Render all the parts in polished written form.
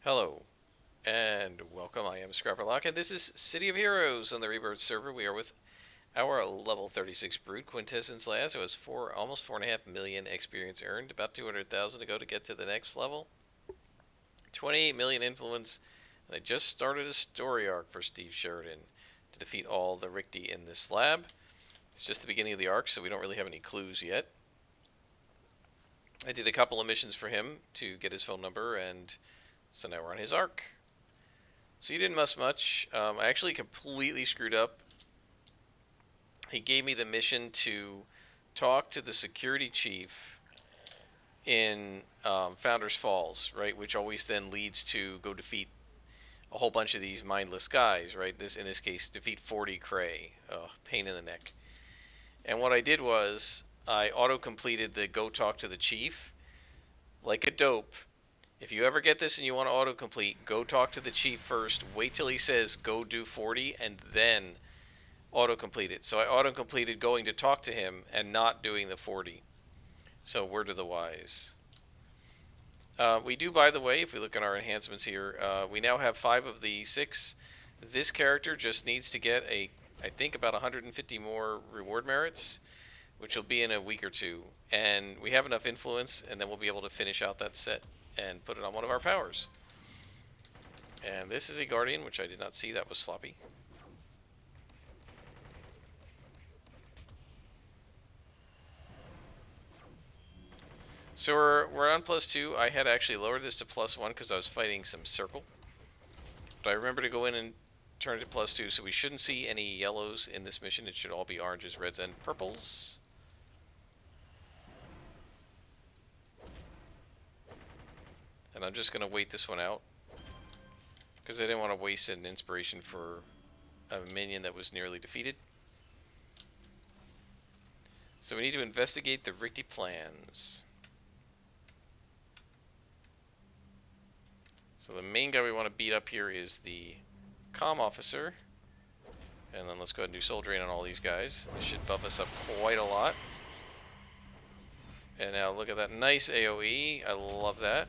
Hello, and welcome. I am Scrapperlock, and this is City of Heroes on the Rebirth server. We are with our level 36 Brute Quintessence last. It was almost 4.5 million experience earned, about 200,000 to go to get to the next level. 28 million influence, and I just started a story arc for Steve Sheridan to defeat all the Richti in this lab. It's just the beginning of the arc, so we don't really have any clues yet. I did a couple of missions for him to get his phone number, and so now we're on his arc. So you didn't mess much. I actually completely screwed up. He gave me the mission to talk to the security chief in Founders Falls, right? Which always then leads to go defeat a whole bunch of these mindless guys, right? In this case, defeat 40 Cray. Pain in the neck. And what I did was I auto-completed the go talk to the chief like a dope. If you ever get this and you want to autocomplete, go talk to the chief first. Wait till he says go do 40 and then autocomplete it. So I autocompleted going to talk to him and not doing the 40. So word of the wise. We do, by the way, if we look at our enhancements here, we now have 5 of the 6. This character just needs to get I think about 150 more reward merits, which will be in a week or two. And we have enough influence, and then we'll be able to finish out that set and put it on one of our powers. And this is a Guardian, which I did not see. That was sloppy. So we're on +2. I had actually lowered this to +1 because I was fighting some circle. But I remember to go in and turn it to +2, so we shouldn't see any yellows in this mission. It should all be oranges, reds, and purples. And I'm just going to wait this one out, because I didn't want to waste an inspiration for a minion that was nearly defeated. So we need to investigate the Richti plans. So the main guy we want to beat up here is the comm officer. And then let's go ahead and do soul drain on all these guys. This should buff us up quite a lot. And now look at that nice AoE. I love that.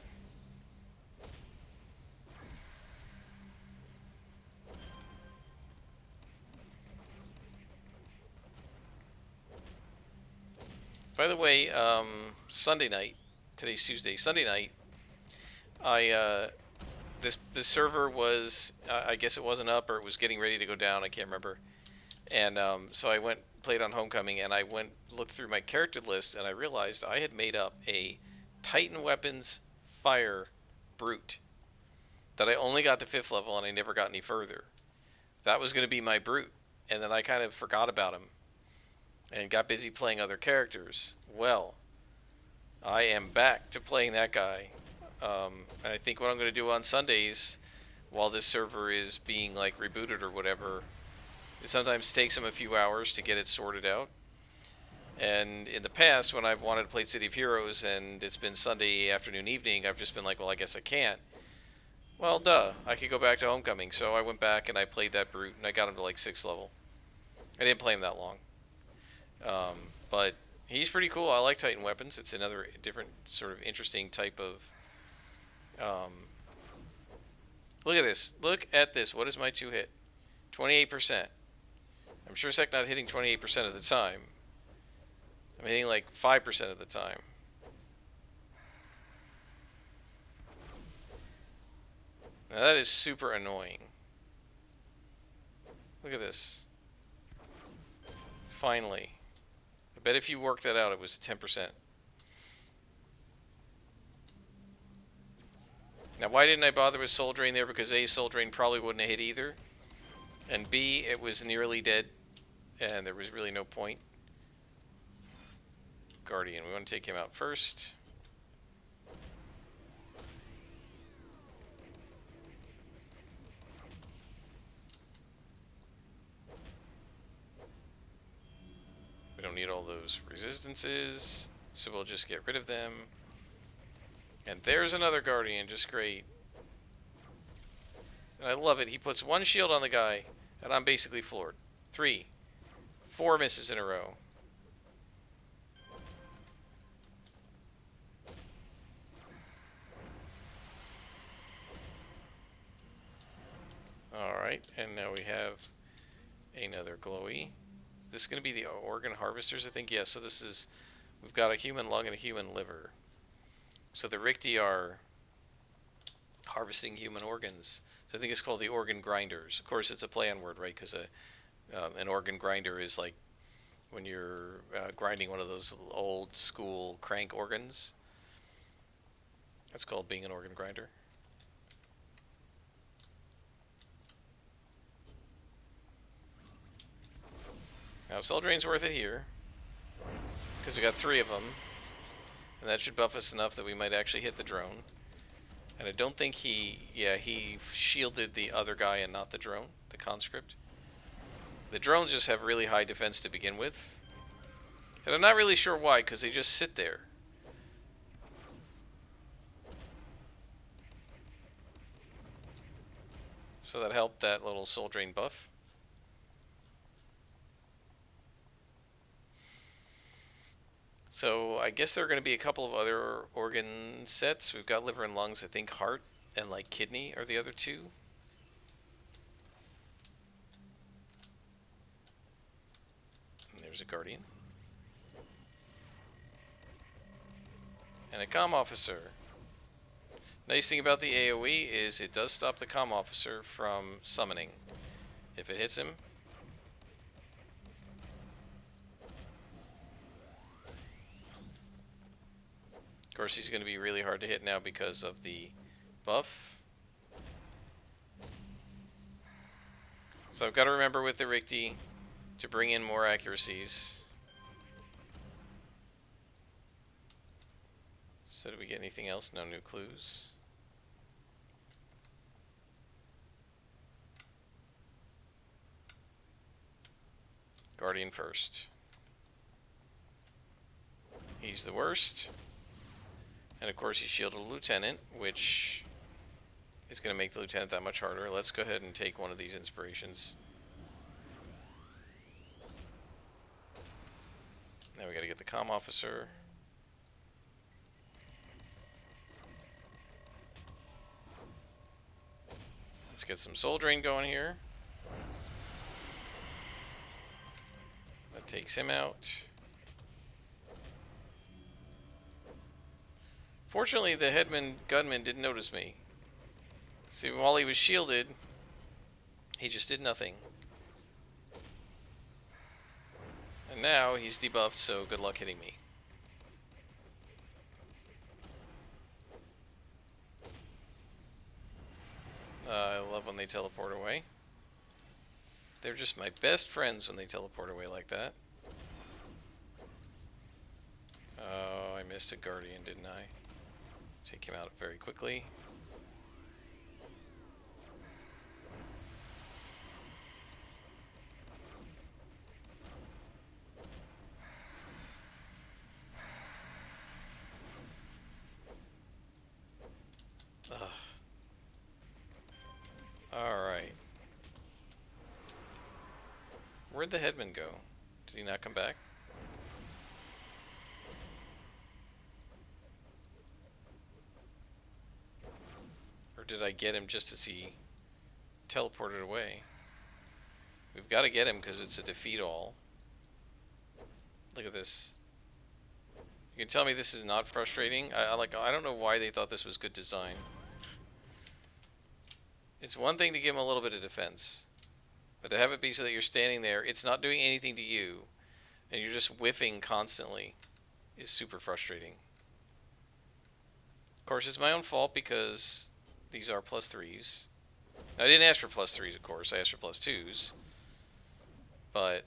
By the way, Sunday night, today's Tuesday, Sunday night, this server was, I guess it wasn't up or it was getting ready to go down, I can't remember. And so I played on Homecoming, and I looked through my character list, and I realized I had made up a Titan Weapons Fire Brute that I only got to 5th level, and I never got any further. That was going to be my Brute, and then I kind of forgot about him and got busy playing other characters. Well, I am back to playing that guy. And I think what I'm going to do on Sundays, while this server is being like rebooted or whatever, it sometimes takes them a few hours to get it sorted out. And in the past, when I've wanted to play City of Heroes and it's been Sunday afternoon, evening, I've just been like, well, I guess I can't. Well, duh, I could go back to Homecoming. So I went back and I played that Brute, and I got him to like 6th level. I didn't play him that long. But he's pretty cool. I like Titan Weapons. It's another different sort of interesting type of... look at this. Look at this. What is my 2-hit? 28%. I'm sure as heck not hitting 28% of the time. I'm hitting like 5% of the time. Now that is super annoying. Look at this. Finally. I bet if you work that out, it was 10%. Now, why didn't I bother with Soul Drain there? Because A, Soul Drain probably wouldn't have hit either. And B, it was nearly dead, and there was really no point. Guardian, we want to take him out first. We don't need all those resistances, so we'll just get rid of them. And there's another Guardian, just great. And I love it. He puts 1 shield on the guy, and I'm basically floored. 3, 4 misses in a row. Alright, and now we have another glowy. This is going to be the organ harvesters, I think. Yeah, so this is... We've got a human lung and a human liver. So the Ricti are harvesting human organs. So I think it's called the organ grinders. Of course, it's a play on word, right? Because an organ grinder is like when you're grinding one of those old school crank organs. That's called being an organ grinder. Now, Soul Drain's worth it here, because we got 3 of them, and that should buff us enough that we might actually hit the drone. And I don't think he shielded the other guy and not the drone, the conscript. The drones just have really high defense to begin with, and I'm not really sure why, because they just sit there. So that helped that little Soul Drain buff. So I guess there are going to be a couple of other organ sets. We've got liver and lungs. I think heart and like kidney are the other 2. And there's a guardian. And a comm officer. Nice thing about the AoE is it does stop the comm officer from summoning. If it hits him, of course, he's going to be really hard to hit now because of the buff. So I've got to remember with the Ricti to bring in more accuracies. So did we get anything else? No new clues. Guardian first. He's the worst. And of course he shielded a lieutenant, which is going to make the lieutenant that much harder. Let's go ahead and take one of these inspirations. Now we got to get the comm officer. Let's get some Soul Drain going here. That takes him out. Fortunately, the headman gunman didn't notice me. See, while he was shielded, he just did nothing. And now he's debuffed, so good luck hitting me. I love when they teleport away. They're just my best friends when they teleport away like that. Oh, I missed a guardian, didn't I? Take him out very quickly. Alright. Where'd the headman go? Did he not come back? Or did I get him just as he teleported away? We've got to get him because it's a defeat all. Look at this. You can tell me this is not frustrating. I don't know why they thought this was good design. It's one thing to give him a little bit of defense, but to have it be so that you're standing there, it's not doing anything to you, and you're just whiffing constantly, is super frustrating. Of course, it's my own fault because these are +3s. Now, I didn't ask for +3s, of course. I asked for +2s. But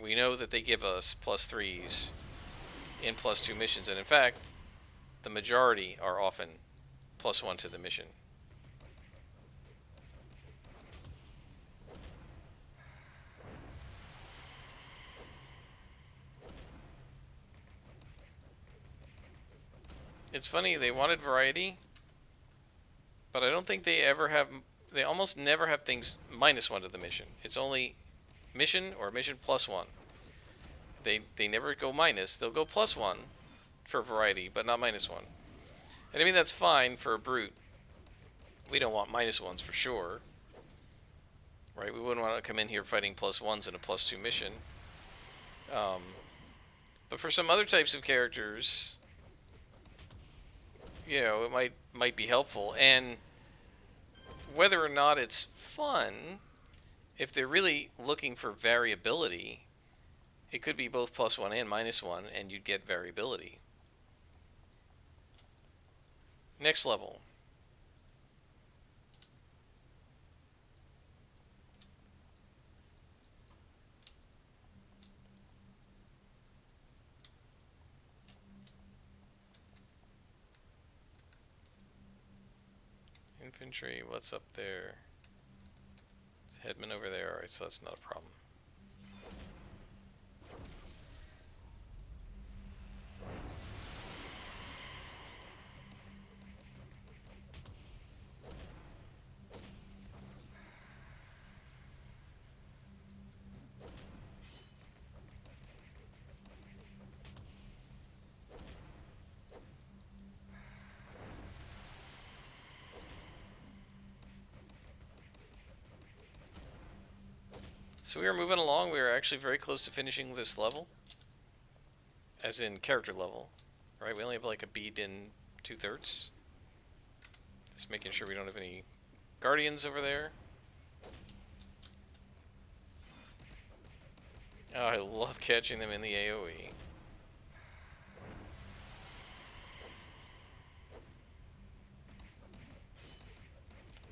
we know that they give us +3s in +2 missions. And in fact, the majority are often +1 to the mission. It's funny, they wanted variety, but I don't think they ever have, they almost never have things -1 to the mission. It's only mission or mission +1. They never go minus, they'll go +1 for variety, but not -1. And I mean, that's fine for a brute. We don't want -1s for sure. right? We wouldn't want to come in here fighting +1s in a +2 mission. Um, but for some other types of characters, it might be helpful. And whether or not it's fun, if they're really looking for variability, it could be both +1 and -1, and you'd get variability. Next level. Infantry, what's up there? Headman over there. Alright, so that's not a problem. So we are moving along. We are actually very close to finishing this level. As in character level. Right, we only have like a beat in 2/3. Just making sure we don't have any guardians over there. Oh, I love catching them in the AoE.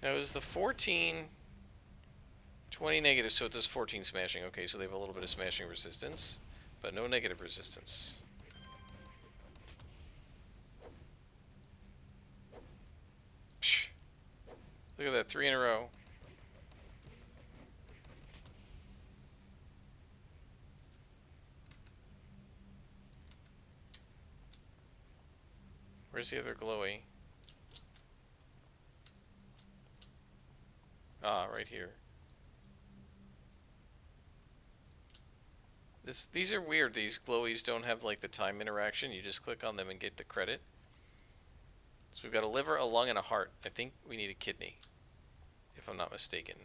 Now is the 14... 20 negative, so it does 14 smashing. Okay, so they have a little bit of smashing resistance, but no negative resistance. Psh. Look at that, 3 in a row. Where's the other glowy? Ah, right here. These are weird. These glowies don't have like the time interaction. You just click on them and get the credit. So we've got a liver, a lung, and a heart. I think we need a kidney, if I'm not mistaken.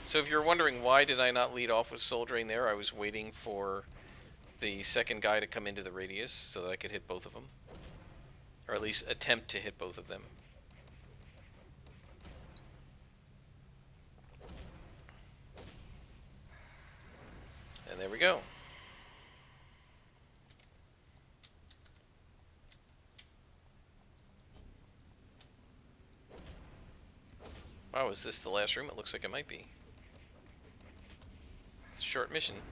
So if you're wondering why did I not lead off with Soul Drain there, I was waiting for the second guy to come into the radius so that I could hit both of them. Or at least attempt to hit both of them. And there we go. Wow, is this the last room? It looks like it might be. It's a short mission.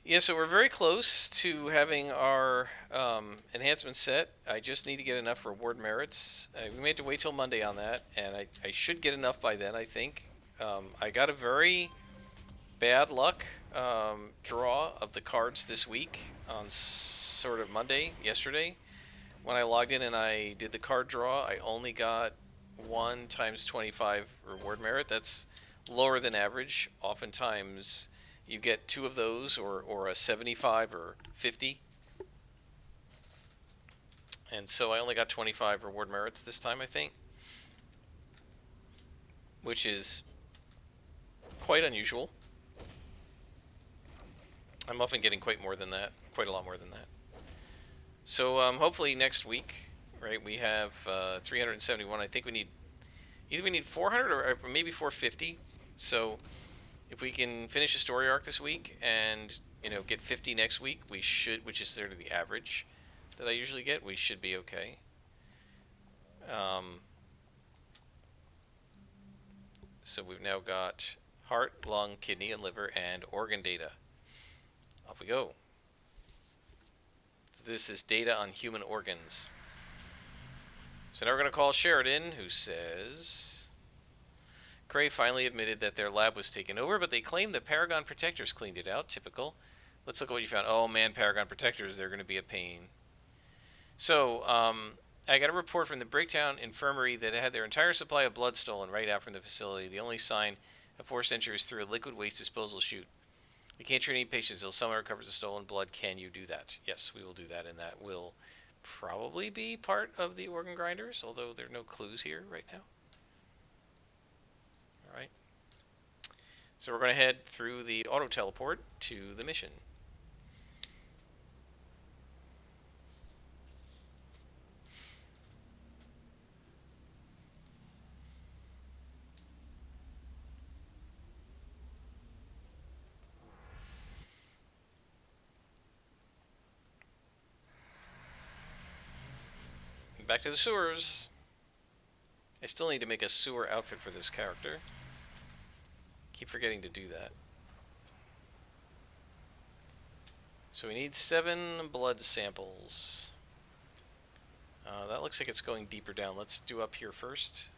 Yeah, so we're very close to having our enhancement set. I just need to get enough reward merits. We may have to wait till Monday on that, and I should get enough by then, I think. I got a very bad luck draw of the cards this week on sort of Monday, yesterday. When I logged in and I did the card draw, I only got 1 times 25 reward merit. That's lower than average. Oftentimes you get 2 of those or a 75 or 50. And so I only got 25 reward merits this time, I think. Which is quite unusual. I'm often getting quite more than that. Quite a lot more than that. So hopefully next week, right, we have 371. I think we need... Either we need 400 or maybe 450. So if we can finish a story arc this week and, get 50 next week, we should, which is sort of the average that I usually get, we should be okay. So we've now got heart, lung, kidney, and liver, and organ data. Off we go. So this is data on human organs. So now we're going to call Sheridan, who says... Cray finally admitted that their lab was taken over, but they claim the Paragon Protectors cleaned it out. Typical. Let's look at what you found. Oh man, Paragon Protectors, they're going to be a pain. So, I got a report from the Breakdown Infirmary that it had their entire supply of blood stolen right out from the facility. The only sign of forced entry is through a liquid waste disposal chute. We can't treat any patients until someone recovers the stolen blood. Can you do that? Yes, we will do that, and that will probably be part of the organ grinders, although there are no clues here right now. All right. So we're going to head through the auto teleport to the mission. Back to the sewers. I still need to make a sewer outfit for this character. Keep forgetting to do that. So we need 7 blood samples. That looks like it's going deeper down. Let's do up here first.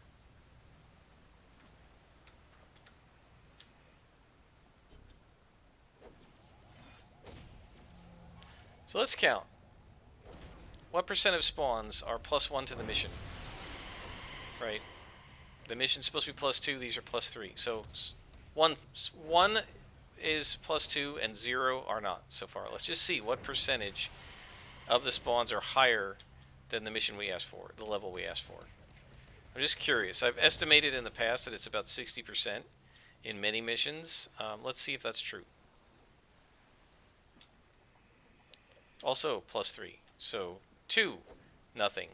So let's count. What percent of spawns are +1 to the mission? Right. The mission's supposed to be +2. These are +3. So one is +2 and 0 are not so far. Let's just see what percentage of the spawns are higher than the mission we asked for, the level we asked for. I'm just curious. I've estimated in the past that it's about 60% in many missions. Let's see if that's true. Also +3. So 2, nothing.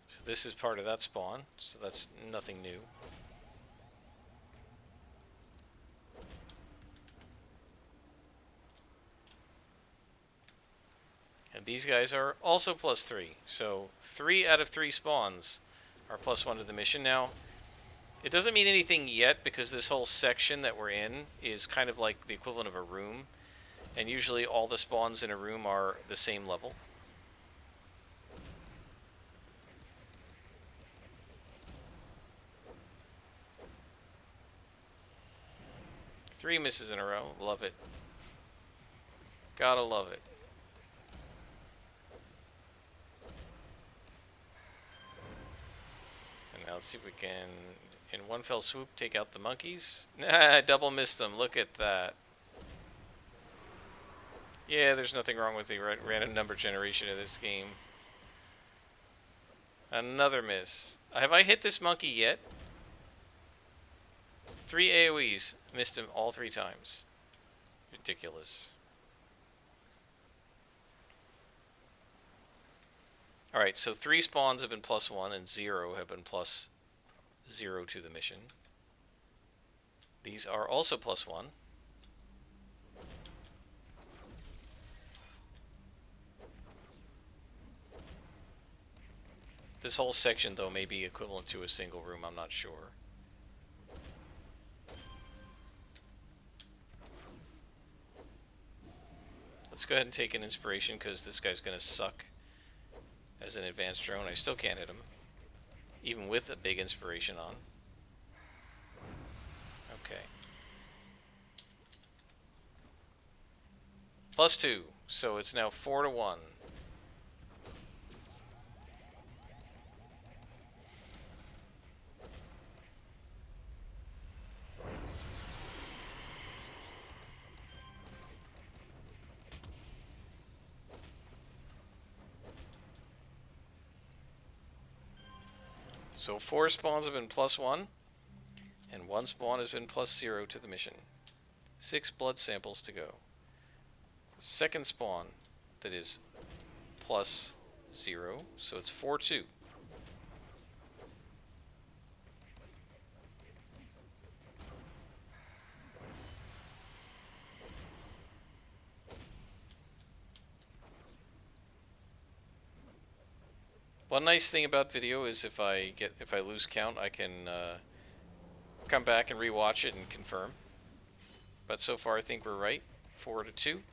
So this is part of that spawn, so that's nothing new. And these guys are also +3. So 3 out of 3 spawns are +1 to the mission. Now, it doesn't mean anything yet because this whole section that we're in is kind of like the equivalent of a room. And usually all the spawns in a room are the same level. Three misses in a row. Love it. Gotta love it. And now let's see if we can, in one fell swoop, take out the monkeys. Nah, I double missed them. Look at that. Yeah, there's nothing wrong with the random number generation of this game. Another miss. Have I hit this monkey yet? 3 AoEs. Missed him all 3 times. Ridiculous. Alright, so 3 spawns have been +1 and 0 have been +0 to the mission. These are also +1. This whole section, though, may be equivalent to a single room. I'm not sure. Let's go ahead and take an inspiration, because this guy's going to suck as an advanced drone. I still can't hit him, even with a big inspiration on. Okay. +2, so it's now 4-1. So 4 spawns have been +1, and 1 spawn has been +0 to the mission. 6 blood samples to go. Second spawn that is +0, so it's 4-2. One nice thing about video is if I lose count, I can come back and rewatch it and confirm. But so far, I think we're right. 4-2.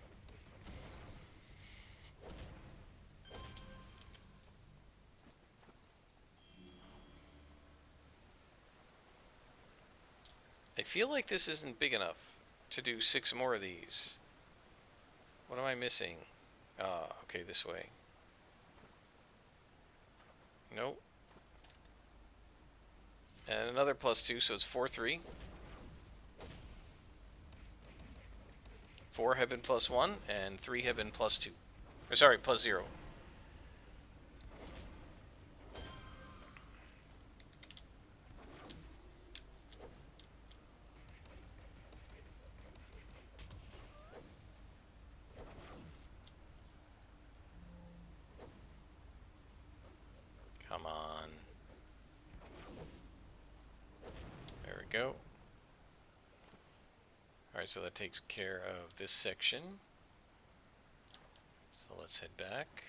feel like this isn't big enough to do 6 more of these. What am I missing? Ah, okay, this way. Nope. And another +2, so it's 4-3. 4 have been +1, and 3 have been +2. Or sorry, +0. Come on. There we go. Alright, so that takes care of this section. So let's head back.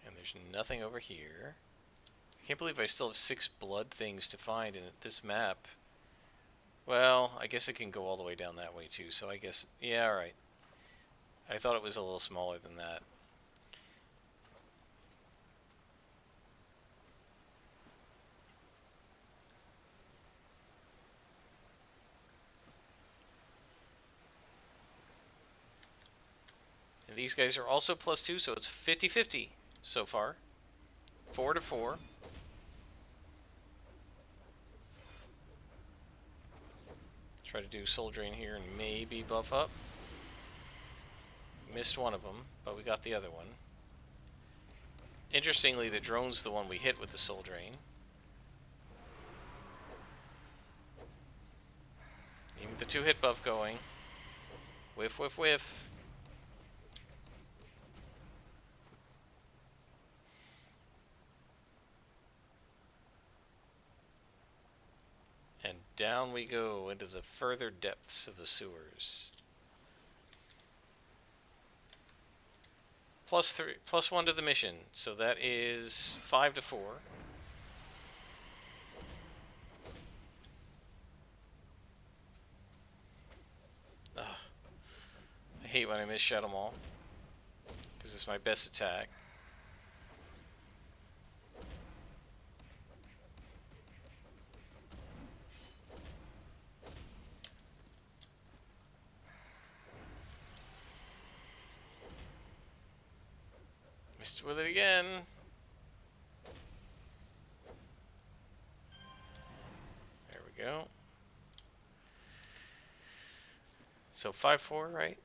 And there's nothing over here. I can't believe I still have 6 blood things to find in this map. Well, I guess it can go all the way down that way too, so I guess, yeah, alright. I thought it was a little smaller than that. And these guys are also +2, so it's 50-50 so far. 4-4. Try to do Soul Drain here and maybe buff up. Missed one of them, but we got the other one. Interestingly, the drone's the one we hit with the Soul Drain. Even with the 2-hit buff going. Whiff, whiff, whiff. And down we go into the further depths of the sewers. +3, +1 to the mission, so that is 5-4. Ugh. I hate when I miss Shadow Maul, because it's my best attack. Missed with it again. There we go. So 5-4, right?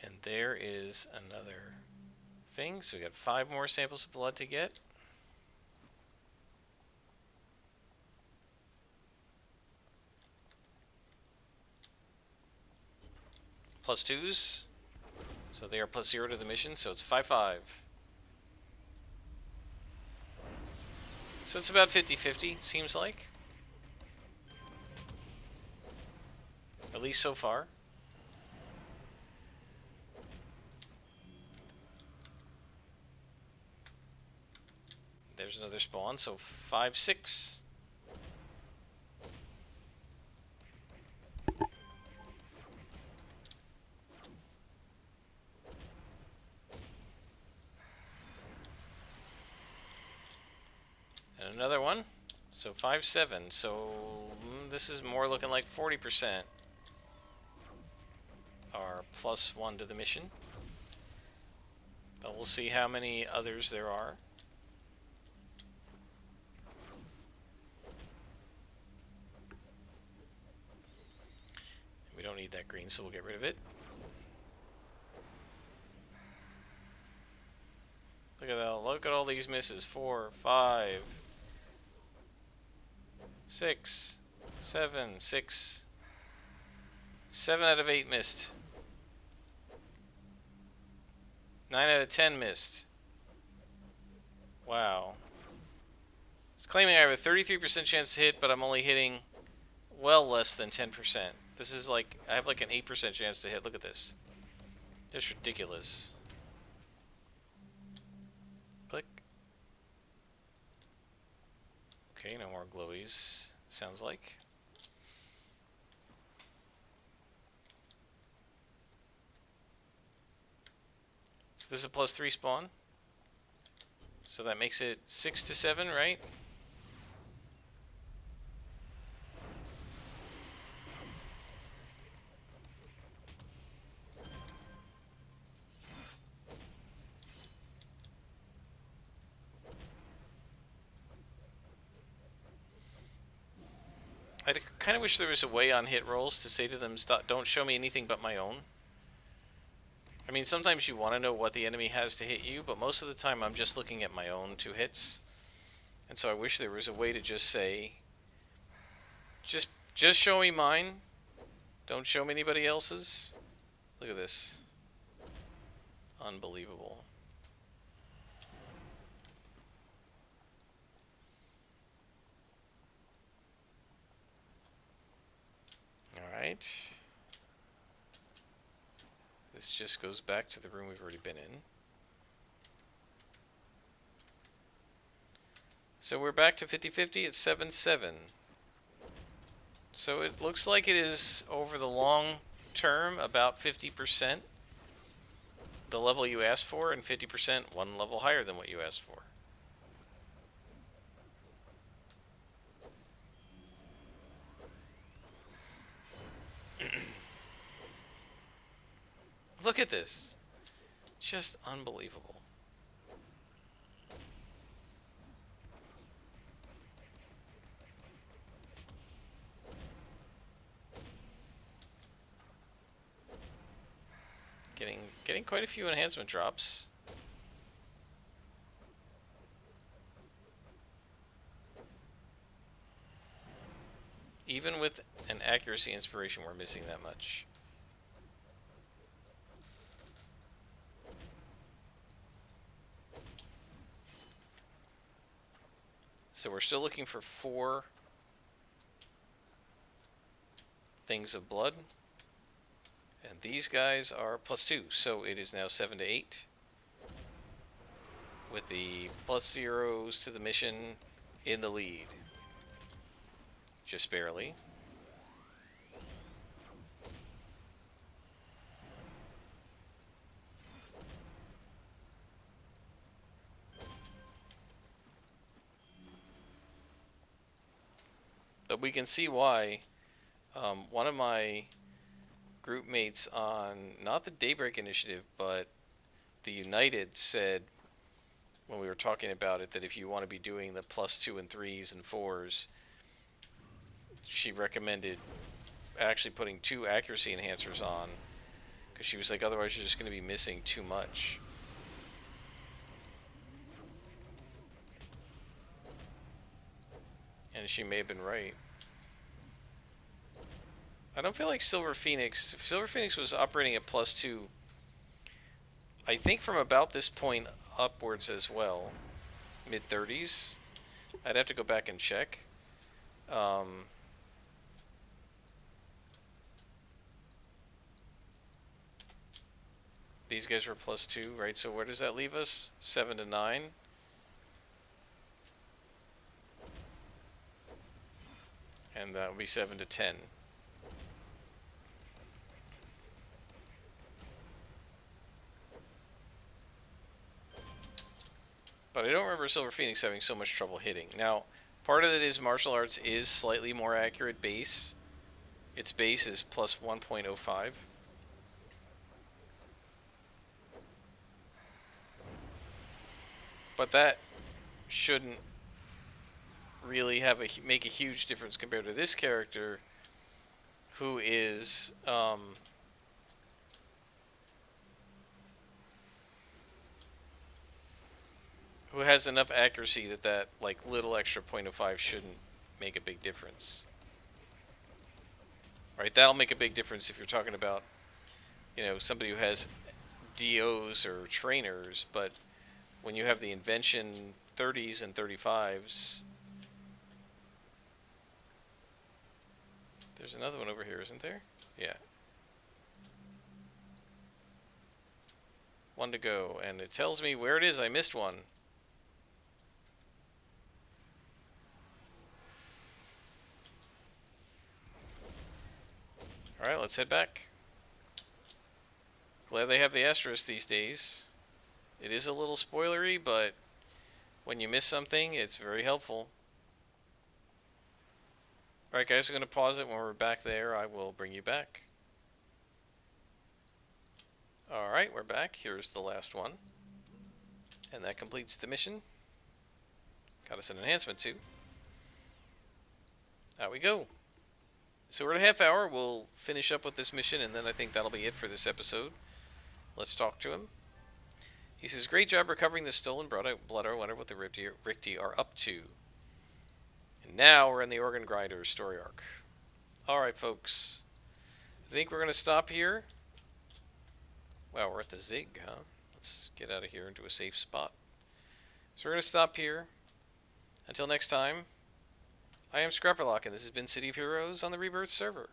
And there is another thing. So we got 5 more samples of blood to get. +2s. So they are +0 to the mission, so it's 5-5. So it's about 50-50, seems like. At least so far. There's another spawn, so 5-6. And another one. So 5-7. So this is more looking like 40% are +1 to the mission. But we'll see how many others there are. We don't need that green, so we'll get rid of it. Look at that. Look at all these misses. 4, 5, 6, 7, 6. 7 out of 8 missed. 9 out of 10 missed. Wow. It's claiming I have a 33% chance to hit, but I'm only hitting well less than 10%. This is like, I have like an 8% chance to hit. Look at this. Just ridiculous. Click. Okay, no more glowies, sounds like. So this is a +3 spawn. So that makes it 6-7, right? I kind of wish there was a way on hit rolls to say to them, "Stop! Don't show me anything but my own." I mean, sometimes you want to know what the enemy has to hit you, but most of the time I'm just looking at my own 2 hits. And so I wish there was a way to just say, just show me mine. Don't show me anybody else's. Look at this. Unbelievable. Alright. This just goes back to the room we've already been in. So we're back to 50-50 at 7-7. So it looks like it is, over the long term, about 50% the level you asked for, and 50% one level higher than what you asked for. Look at this. Just unbelievable. Getting quite a few enhancement drops. Even with an accuracy inspiration, we're missing that much. So we're still looking for 4 things of blood. And these guys are +2, so it is now 7-8. With the +0s to the mission in the lead. Just barely. But we can see why one of my group mates on, not the Daybreak Initiative, but the United, said when we were talking about it that if you want to be doing the +2 and 3s and 4s, she recommended actually putting 2 accuracy enhancers on, because she was like, otherwise you're just going to be missing too much. And she may have been right. I don't feel like Silver Phoenix... If Silver Phoenix was operating at +2, I think from about this point upwards as well, mid-30s. I'd have to go back and check. These guys were +2, right? So where does that leave us? 7-9. And that would be 7-10. But I don't remember Silver Phoenix having so much trouble hitting. Now, part of it is martial arts is slightly more accurate base. Its base is +1.05. But that shouldn't really have make a huge difference compared to this character, who is who has enough accuracy that like little extra 0.05 shouldn't make a big difference. Right, that'll make a big difference if you're talking about, you know, somebody who has DOs or trainers, but when you have the invention 30s and 35s, there's another one over here, isn't there? Yeah. 1 to go, and it tells me where it is. I missed one. Alright, let's head back. Glad they have the asterisk these days. It is a little spoilery, but when you miss something, it's very helpful. Alright guys, I'm going to pause it. When we're back there, I will bring you back. Alright, we're back. Here's the last one. And that completes the mission. Got us an enhancement too. Out we go. So we're at a half hour. We'll finish up with this mission, and then I think that'll be it for this episode. Let's talk to him. He says, "Great job recovering the stolen blood. I wonder what the Richti are up to." And now we're in the Organ Grinder story arc. Alright, folks. I think we're going to stop here. Wow, we're at the Zig, huh? Let's get out of here into a safe spot. So we're going to stop here. Until next time, I am Scrapperlock, and this has been City of Heroes on the Rebirth server.